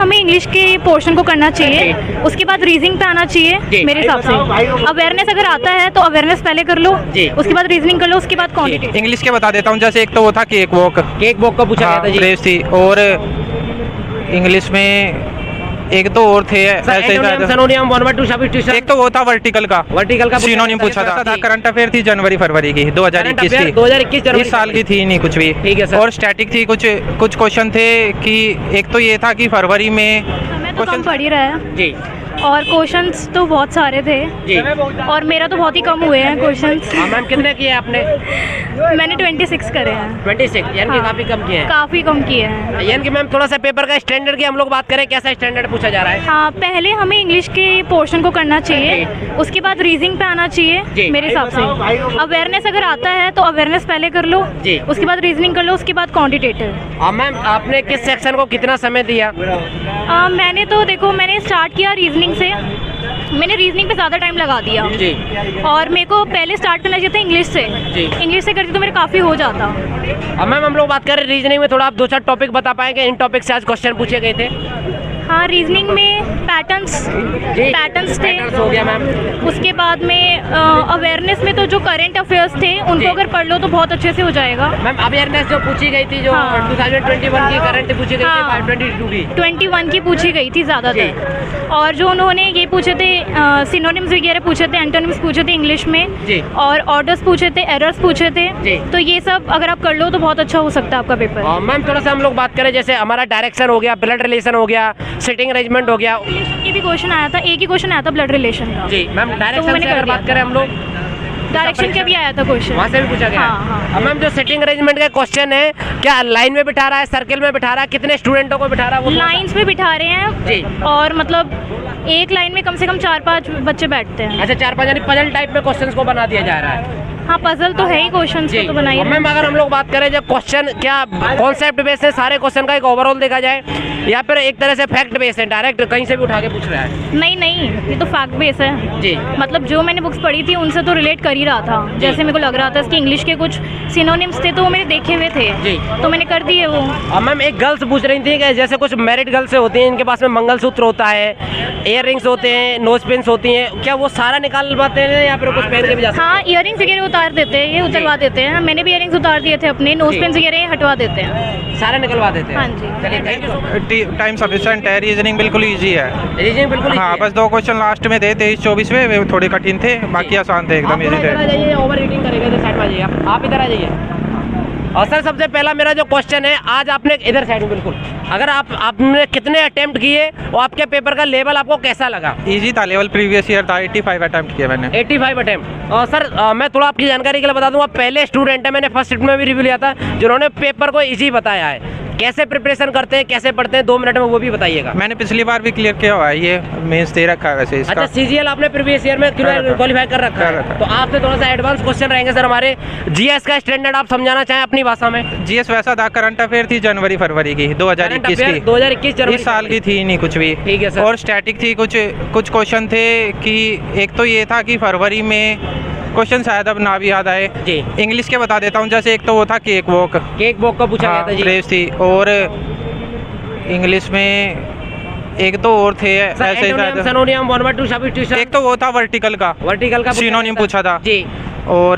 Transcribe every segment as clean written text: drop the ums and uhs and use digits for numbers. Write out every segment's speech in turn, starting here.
हमें इंग्लिश के पोर्शन को करना चाहिए, उसके बाद रीजनिंग पे आना चाहिए मेरे हिसाब से। अवेयरनेस अगर आता है तो अवेयरनेस पहले कर लो, उसके बाद रीजनिंग कर लो, उसके बाद क्वांटिटी। इंग्लिश के बता देता हूँ, जैसे एक तो वो था केक वॉक का पूछा गया था जी। रेस थी, और इंग्लिश में एक तो और थे ऐसे ही, एक तो वो था वर्टिकल का सिनोनिम पूछा था। करंट अफेयर थी जनवरी फरवरी की 2021 की, 2021 इस साल की थी नहीं कुछ भी। ठीक है सर। और स्टैटिक थी, कुछ क्वेश्चन थे कि एक तो ये था कि फरवरी में मैं तो कम पढ़ ही रहा है जी, और क्वेश्चंस तो बहुत सारे थे जी। और मेरा तो बहुत ही कम हुए हैं क्वेश्चंस। मैम कितने किए आपने? मैंने 26 करे हैं। 26, यानी कि हाँ। काफी कम किए हैं। काफ़ी कम किए हैं। यानी कि मैम थोड़ा सा पेपर का स्टैंडर्ड की हम लोग बात करें, कैसा स्टैंडर्ड पूछा जा रहा है? हाँ, पहले हमें इंग्लिश के पोर्शन को करना चाहिए, उसके बाद रीजनिंग पे आना चाहिए मेरे हिसाब से। अवेयरनेस अगर आता है तो अवेयरनेस पहले कर लो, उसके बाद रीजनिंग कर लो, उसके बाद क्वांटिटेटिव। मैम आपने किस सेक्शन को कितना समय दिया? मैंने तो देखो, मैंने स्टार्ट किया रीजनिंग से, मैंने रीजनिंग पे ज़्यादा टाइम लगा दिया जी। और मेरे को पहले स्टार्ट करना चाहिए था इंग्लिश से जी। इंग्लिश से करती तो मेरे काफ़ी हो जाता। मैम हम लोग बात करें रीजनिंग में, थोड़ा आप 2-4 टॉपिक बता पाएंगे इन टॉपिक से आज क्वेश्चन पूछे गए थे? हाँ, रीजनिंग में पैटर्न्स थे, हो गया मैम। उसके बाद में अवेयरनेस में तो जो करंट अफेयर्स थे उनको अगर पढ़ लो तो बहुत अच्छे से हो जाएगा। मैम अवेयरनेस जो पूछी गई थी, जो 2021 की करंट पूछी गई थी, 522 की 21 की पूछी गई थी ज़्यादातर, और जो उन्होंने ये पूछे थे सिनोनिम्स वगैरह पूछे थे, एंटोनिम्स पूछे थे इंग्लिश में, और ऑर्डर्स पूछे थे, एरर्स पूछे थे, तो ये सब अगर आप कर लो तो बहुत अच्छा हो सकता है आपका पेपर। मैम थोड़ा सा हम लोग बात करें, जैसे हमारा डायरेक्शन हो गया, ब्लड रिलेशन हो गया, सिटिंग अरेंजमेंट हो गया, ये भी क्वेश्चन आया था, एक ही क्वेश्चन आया था ब्लड रिलेशन का। जी मैम, डायरेक्शन से अगर बात करें हम लोग, डायरेक्शन का भी आया था क्वेश्चन, वहाँ से भी पूछा गया। हाँ। मैम जो सिटिंग अरेंजमेंट का क्वेश्चन है, क्या लाइन में बिठा रहा है, सर्किल में बिठा रहा है, कितने स्टूडेंटों को बिठा रहा है? वो लाइंस पे बिठा रहे हैं जी, और मतलब एक लाइन में कम से कम 4-5 बच्चे बैठते हैं। अच्छा, 4-5, यानी पजल टाइप में क्वेश्चंस को बना दिया जा रहा है। हाँ, पजल तो है ही, क्वेश्चन तो बनाइए। मैम अगर हम लोग बात करें, जब क्वेश्चन क्या कॉन्सेप्ट बेस है, सारे क्वेश्चन का एक ओवरऑल देखा जाए, या फिर एक तरह से फैक्ट बेस है, डायरेक्ट कहीं से भी उठा के पूछ रहा है? नहीं, ये तो फैक्ट बेस है जी। मतलब जो मैंने बुक्स पढ़ी थी उनसे तो रिलेट कर ही रहा था, जैसे मेरे को लग रहा था इसके इंग्लिश के कुछ सिनोनिम्स थे तो वो मेरे देखे हुए थे जी, तो मैंने कर दिए वो। और मैम एक गर्ल्स पूछ रही थी कि जैसे कुछ मैरिड गर्ल्स होती हैं, इनके पास में मंगलसूत्र होता है, इयर रिंग्स होते हैं, नोज पिन्स होती हैं, क्या वो सारा निकाल पाते हैं या फिर कुछ पहन के भी जा सकते हैं? हाँ, इयर रिंग्स वगैरह उतार देते हैं, ये उतरवा देते हैं। मैंने भी इयर रिंग्स उतार दिए थे अपने, नोज पिन्स वगैरह हटवा देते हैं, सारे निकलवा देते हैं। हाँ जी। चलिए, थैंक यू। टाइम सफिशिएंट है, रीजनिंग बिल्कुल इजी है। रीजनिंग बिल्कुल हाँ, बस 2 क्वेश्चन लास्ट में थे 23-24 में, वे थोड़े कठिन थे, बाकी आसान थे, एकदम इजी थे। ओवर रीडिंग करेगा, इधर साइड में आ जाइए आप इधर आ जाइए। और सर सबसे पहला मेरा जो क्वेश्चन है, आज आपने इधर साइड में बिल्कुल, अगर आपने कितने अटेम्प्ट किए और आपके पेपर का लेवल आपको कैसा लगा? इजी था, लेवल प्रीवियस ईयर था, 85 अटेम्प्ट किए मैंने। 85 अटेम्प्ट। और सर मैं थोड़ा आपकी जानकारी के लिए बता दूं, आप पहले स्टूडेंट है, मैंने फर्स्ट शिफ्ट में भी रिव्यू लिया था, जिन्होंने पेपर को इजी बताया है। कैसे प्रिपरेशन करते हैं, कैसे पढ़ते हैं, 2 मिनट में वो भी बताइएगा। मैंने पिछली बार भी क्लियर किया हुआ है, ये मेंस दे रखा है वैसे इसका। अच्छा, सीजीएल आपने प्रीवियस ईयर में क्वालिफाई कर रखा है, तो आपसे थोड़ा सा एडवांस क्वेश्चन रहेंगे सर हमारे। जीएस का स्टैंडर्ड आप समझाना चाहें अपनी भाषा में? जीएस वैसा था, करंट अफेयर थी जनवरी फरवरी की 2021 की, 2021 जनवरी, इस साल की थी नहीं कुछ भी। ठीक है सर। और स्टैटिक थी, कुछ क्वेश्चन थे कि एक तो ये था कि फरवरी में क्वेश्चन शायद अब ना भी याद आए जी। इंग्लिश के बता देता हूँ, जैसे एक तो वो था केक वॉक का पूछा गया था जी। रेस थी, और इंग्लिश में एक तो और थे ऐसे ही, एक तो वो था वर्टिकल का सिनोनिम पूछा था जी। और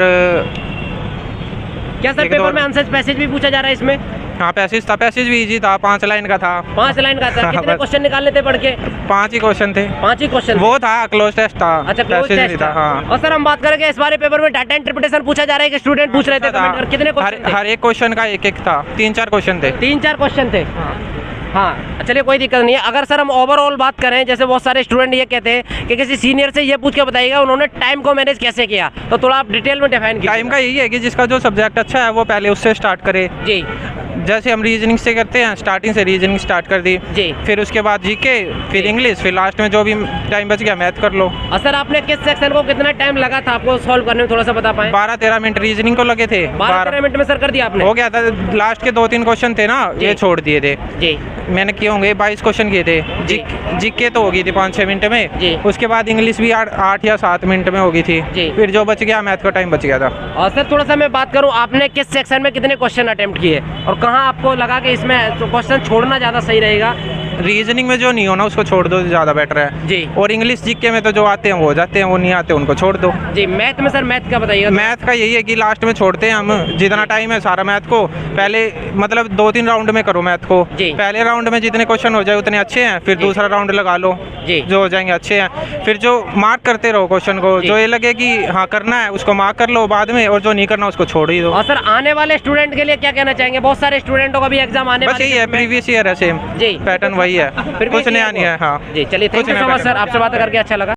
क्या सर पेपर में आंसर पैसेज भी पूछा जा रहा है इसमें? हाँ, पैसेज था, पैसेज भी इजी था, 5 लाइन का था। 5 लाइन का था। कितने क्वेश्चन निकालने थे पढ़ के? 5 ही क्वेश्चन थे। 5 ही क्वेश्चन वो था क्लोज टेस्ट था। अच्छा, क्लोज टेस्ट था। हाँ। और सर हम बात करेंगे इस बारे पेपर में डाटा इंटरप्रिटेशन पूछा जा रहा है कि स्टूडेंट पूछ रहे थे कमेंट कर, कितने क्वेश्चन थे? हर एक क्वेश्चन का एक था, 3-4 क्वेश्चन थे। 3-4 क्वेश्चन थे। हाँ, चलिए कोई दिक्कत नहीं है। अगर सर हम ओवरऑल बात करें, जैसे बहुत सारे स्टूडेंट ये कहते हैं कि किसी सीनियर से ये पूछ के बताइएगा उन्होंने टाइम को मैनेज कैसे किया, तो थोड़ा आप डिटेल में डिफाइन कीजिए। टाइम का यही है कि जिसका जो सब्जेक्ट अच्छा है वो पहले उससे स्टार्ट करे जी। जैसे हम रीजनिंग से करते हैं, स्टार्टिंग से रीजनिंग स्टार्ट कर दी जी, फिर उसके बाद जीके, फिर इंग्लिश, फिर लास्ट में जो भी टाइम बच गया मैथ कर लो। और सर आपने किस सेक्शन को कितना टाइम लगा था आपको सॉल्व करने में, थोड़ा सा बता पाएं? 12-13 मिनट रीजनिंग को लगे थे। 12-13 मिनट में सर कर दिया आपने? हो गया था। लास्ट के 2-3 क्वेश्चन थे ना, ये छोड़ दिए थे जी। मैंने किए होंगे 22 क्वेश्चन किए थे। जीके तो होगी थी 5-6 मिनट में जी। उसके बाद इंग्लिश भी 8 या 7 मिनट में होगी थी जी। फिर जो बच गया मैथ का टाइम बच गया था। और सर थोड़ा सा मैं बात करूं, आपने किस सेक्शन में कितने क्वेश्चन अटेम्प्ट किए और कहाँ आपको लगा कि इसमें क्वेश्चन छोड़ना ज़्यादा सही रहेगा, रीजनिंग में जो नहीं हो ना उसको छोड़ दो, ज़्यादा बेटर है जी। और इंग्लिश जीके में तो जो आते हैं वो हो जाते हैं, वो नहीं आते उनको छोड़ दो जी। मैथ में सर, मैथ का बताइएगा। मैथ का यही है कि लास्ट में छोड़ते हैं हम, जितना टाइम है सारा मैथ को पहले मतलब 2-3 राउंड में करो मैथ को। जी। पहले राउंड में जितने क्वेश्चन हो जाए उतने अच्छे हैं, फिर दूसरा राउंड लगा लो जी। जो हो जाएंगे अच्छे हैं, फिर जो मार्क करते रहो क्वेश्चन को, जो ये लगे कि हाँ करना है उसको मार्क कर लो बाद में, और जो नहीं करना उसको छोड़ ही दो। और सर आने वाले स्टूडेंट के लिए क्या कहना चाहेंगे? बहुत सारे स्टूडेंटों का भी एग्जाम आने बस यही है, प्रीवियस ईयर है सेम जी, पैटर्न वही है, कुछ नया नहीं है। हाँ जी, चलिए thank you so much sir, आपसे बात करके अच्छा लगा।